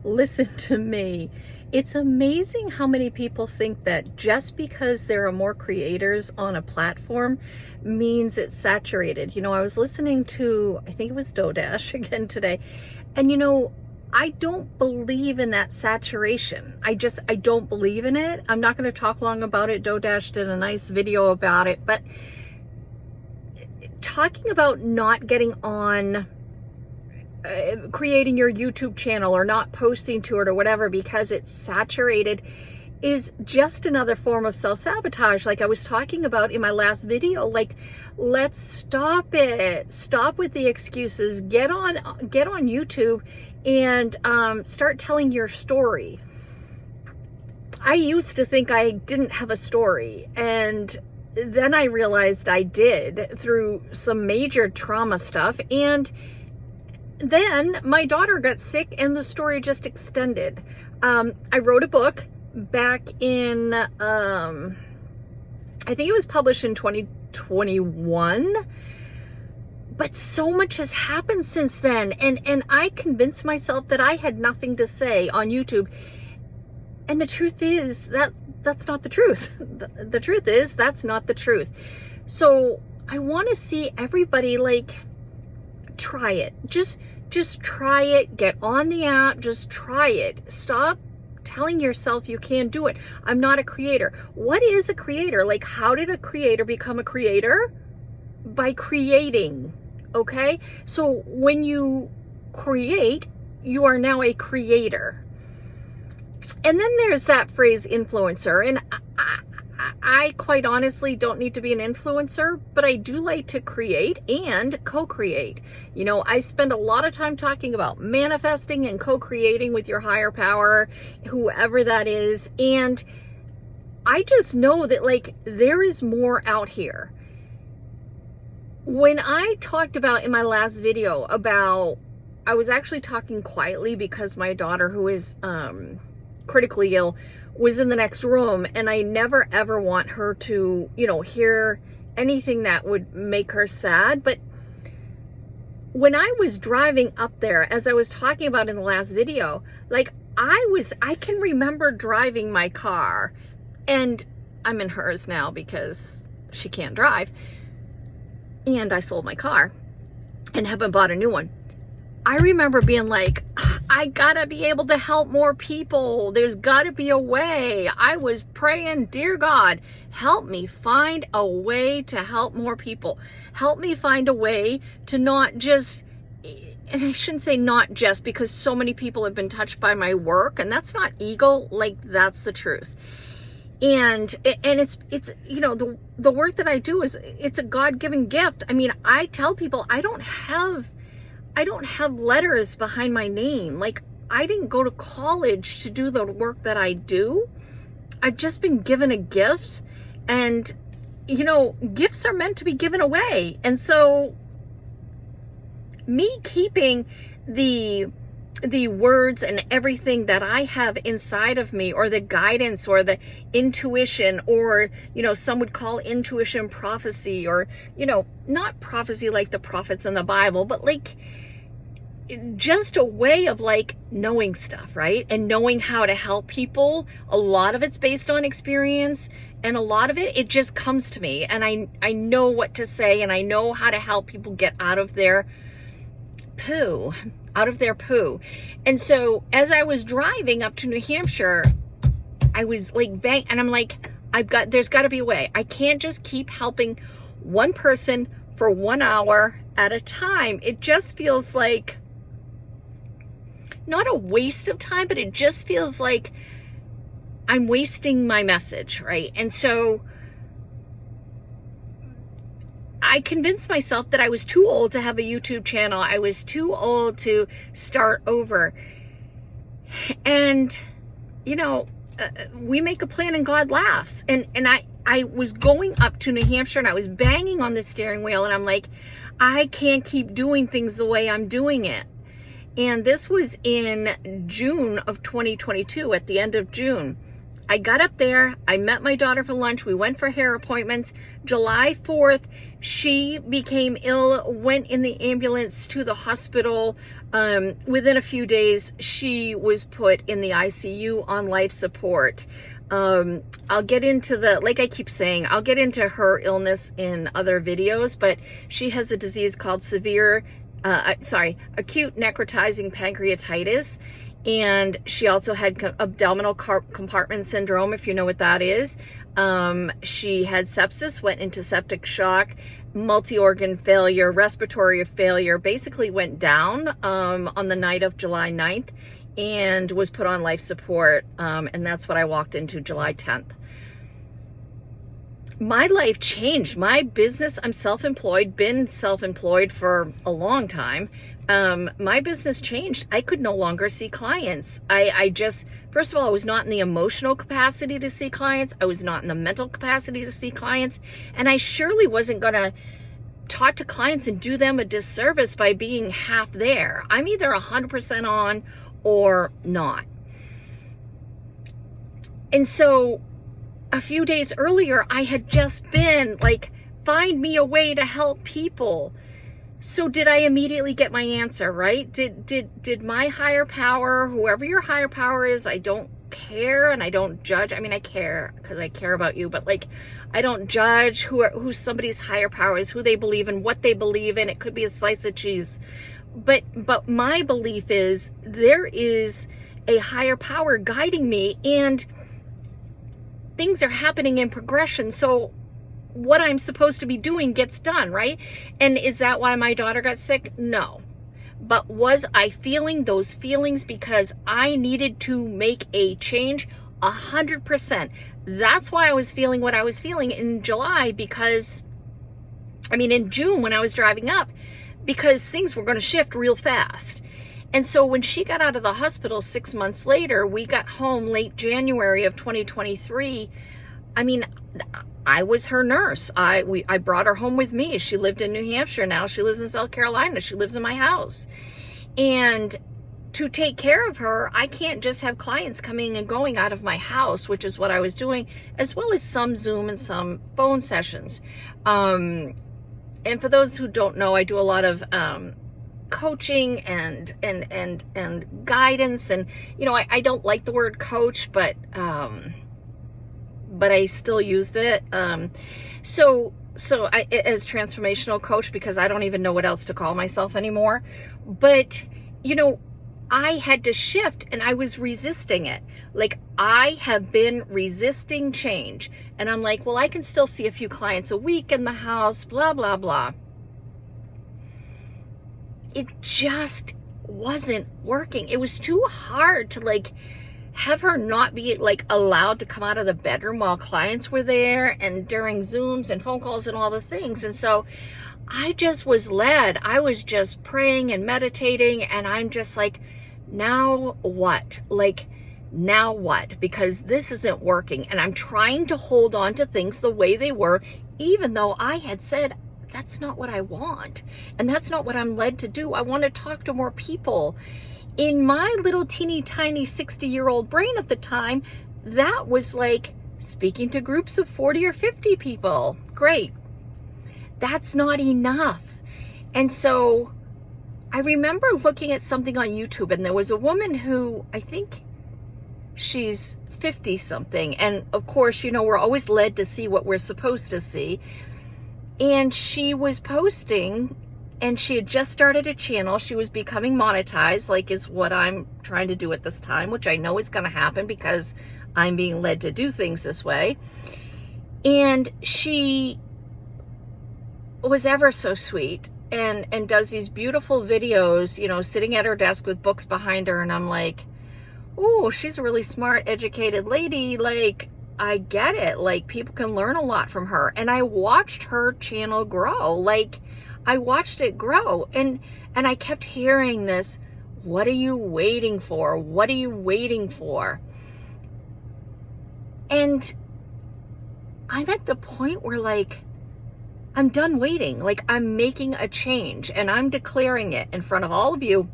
Listen to me. It's amazing how many people think that just because there are more creators on a platform means it's saturated. I was listening to, I think it was Dodash again today, and I don't believe in that saturation. I don't believe in it. I'm not going to talk long about it. Dodash did a nice video about it, but talking about not getting on creating your YouTube channel or not posting to it or whatever because it's saturated is just another form of self-sabotage, like I was talking about in my last video. Like, let's stop it. Stop with the excuses. Get on YouTube and start telling your story. I used to think I didn't have a story, and then I realized I did through some major trauma stuff, and then my daughter got sick and the story just extended. I wrote a book back in, I think it was published in 2021, but so much has happened since then. And I convinced myself that I had nothing to say on YouTube. And the truth is that's not the truth. The truth is that's not the truth. So I want to see everybody, like, try it. Just try it. Get on the app. Just try it. Stop telling yourself you can't do it. I'm not a creator. What is a creator? Like, how did a creator become a creator? By creating. Okay? So when you create, you are now a creator. And then there's that phrase influencer. And I quite honestly don't need to be an influencer, but I do like to create and co-create. I spend a lot of time talking about manifesting and co-creating with your higher power, whoever that is. And I just know that, like, there is more out here. When I talked about in my last video about, I was actually talking quietly because my daughter, who is critically ill, was in the next room, and I never ever want her to, hear anything that would make her sad. But when I was driving up there, as I was talking about in the last video, like, I can remember driving my car, and I'm in hers now because she can't drive, and I sold my car and haven't bought a new one. I remember being like, I gotta be able to help more people. There's gotta be a way. I was praying, dear God, help me find a way to help more people. Help me find a way to not just, and I shouldn't say not just, because so many people have been touched by my work, and that's not ego, like, that's the truth. And it's the work that I do it's a God-given gift. I mean, I tell people I don't have letters behind my name. Like, I didn't go to college to do the work that I do. I've just been given a gift, and gifts are meant to be given away. And so me keeping the words and everything that I have inside of me, or the guidance or the intuition, or some would call intuition prophecy, or not prophecy like the prophets in the Bible, but like just a way of, like, knowing stuff, right? And knowing how to help people. A lot of it's based on experience, and a lot of it just comes to me, and I know what to say, and I know how to help people get out of their poo. And so as I was driving up to New Hampshire, I was like, bang, and I'm like, there's got to be a way. I can't just keep helping one person for 1 hour at a time. It just feels like not a waste of time, but it just feels like I'm wasting my message, right? And so I convinced myself that I was too old to have a YouTube channel. I was too old to start over. And, we make a plan and God laughs. And I was going up to New Hampshire, and I was banging on the steering wheel, and I'm like, I can't keep doing things the way I'm doing it. And this was in June of 2022, at the end of June. I got up there, I met my daughter for lunch, we went for hair appointments. July 4th, she became ill, went in the ambulance to the hospital. Within a few days, she was put in the ICU on life support. I'll get into like I keep saying, I'll get into her illness in other videos, but she has a disease called acute necrotizing pancreatitis. And she also had abdominal compartment syndrome, if you know what that is. She had sepsis, went into septic shock, multi-organ failure, respiratory failure, basically went down on the night of July 9th and was put on life support. And that's what I walked into July 10th. My life changed. My business, I'm self-employed, been self-employed for a long time. My business changed. I could no longer see clients. I just, first of all, I was not in the emotional capacity to see clients. I was not in the mental capacity to see clients. And I surely wasn't going to talk to clients and do them a disservice by being half there. I'm either 100% on or not. And so a few days earlier, I had just been like, find me a way to help people. So did I immediately get my answer, right? Did my higher power, whoever your higher power is, I don't care and I don't judge. I mean, I care because I care about you, but like, I don't judge who somebody's higher power is, who they believe in, what they believe in. It could be a slice of cheese. But my belief is there is a higher power guiding me, and things are happening in progression. So what I'm supposed to be doing gets done, right? And is that why my daughter got sick? No. But was I feeling those feelings because I needed to make a change? 100%. That's why I was feeling what I was feeling in July, because, I mean, in June when I was driving up, because things were going to shift real fast. And so when she got out of the hospital 6 months later, we got home late January of 2023. I mean, I was her nurse. I brought her home with me. She lived in New Hampshire. Now she lives in South Carolina. She lives in my house. And to take care of her, I can't just have clients coming and going out of my house, which is what I was doing, as well as some Zoom and some phone sessions. And for those who don't know, I do a lot of coaching and guidance. And, you know, I don't like the word coach, but I still used it. So I, as transformational coach, because I don't even know what else to call myself anymore. But, you know, I had to shift, and I was resisting it. Like, I have been resisting change. And I'm like, well, I can still see a few clients a week in the house, blah, blah, blah. It just wasn't working. It was too hard to like have her not be like allowed to come out of the bedroom while clients were there and during Zooms and phone calls and all the things. And so I just was led. I was just praying and meditating, and I'm just like, now what? Like, now what? Because this isn't working, and I'm trying to hold on to things the way they were, even though I had said, that's not what I want. And that's not what I'm led to do. I want to talk to more people. In my little teeny tiny 60-year-old brain at the time, that was like speaking to groups of 40 or 50 people. Great. That's not enough. And so I remember looking at something on YouTube, and there was a woman who, I think she's 50 something. And of course, you know, we're always led to see what we're supposed to see. And she was posting, and she had just started a channel. She was becoming monetized, like is what I'm trying to do at this time, which I know is going to happen because I'm being led to do things this way. And she was ever so sweet and does these beautiful videos, you know, sitting at her desk with books behind her. And I'm like, oh, she's a really smart, educated lady. Like, I get it. Like, people can learn a lot from her. And I watched her channel grow. Like, I watched it grow. And I kept hearing this, what are you waiting for? What are you waiting for? And I'm at the point where, like, I'm done waiting. Like, I'm making a change, and I'm declaring it in front of all of you.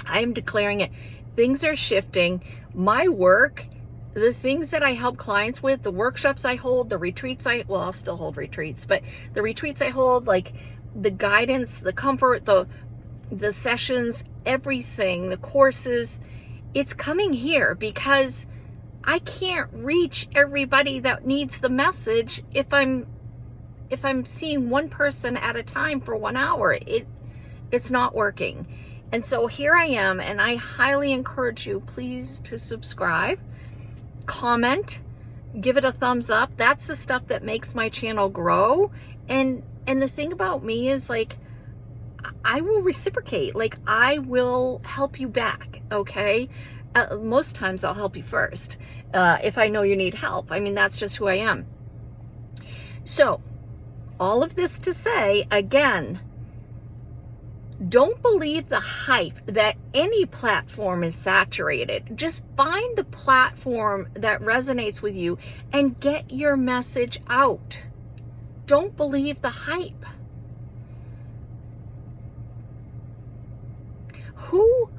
I'm declaring it. Things are shifting. My work the things that I help clients with, the workshops I hold, the retreats well, I'll still hold retreats, but the retreats I hold, like the guidance, the comfort, the sessions, everything, the courses, it's coming here because I can't reach everybody that needs the message if I'm seeing one person at a time for 1 hour. It's not working. And so here I am, and I highly encourage you, please, to subscribe, comment, give it a thumbs up. That's the stuff that makes my channel grow. And the thing about me is, like, I will reciprocate. Like, I will help you back, okay? Most times I'll help you first if I know you need help. I mean, that's just who I am. So, all of this to say, again, don't believe the hype that any platform is saturated. Just find the platform that resonates with you and get your message out. Don't believe the hype. Who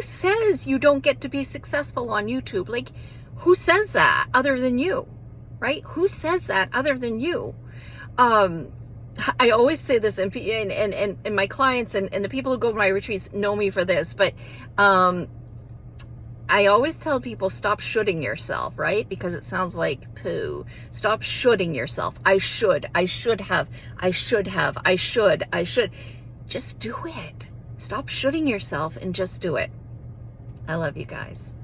says you don't get to be successful on YouTube? Like, who says that other than you, right? Who says that other than you? I always say this, and my clients and the people who go to my retreats know me for this, but I always tell people, stop shoulding yourself, right? Because it sounds like poo. Stop shoulding yourself. I should have. Just do it. Stop shoulding yourself and just do it. I love you guys.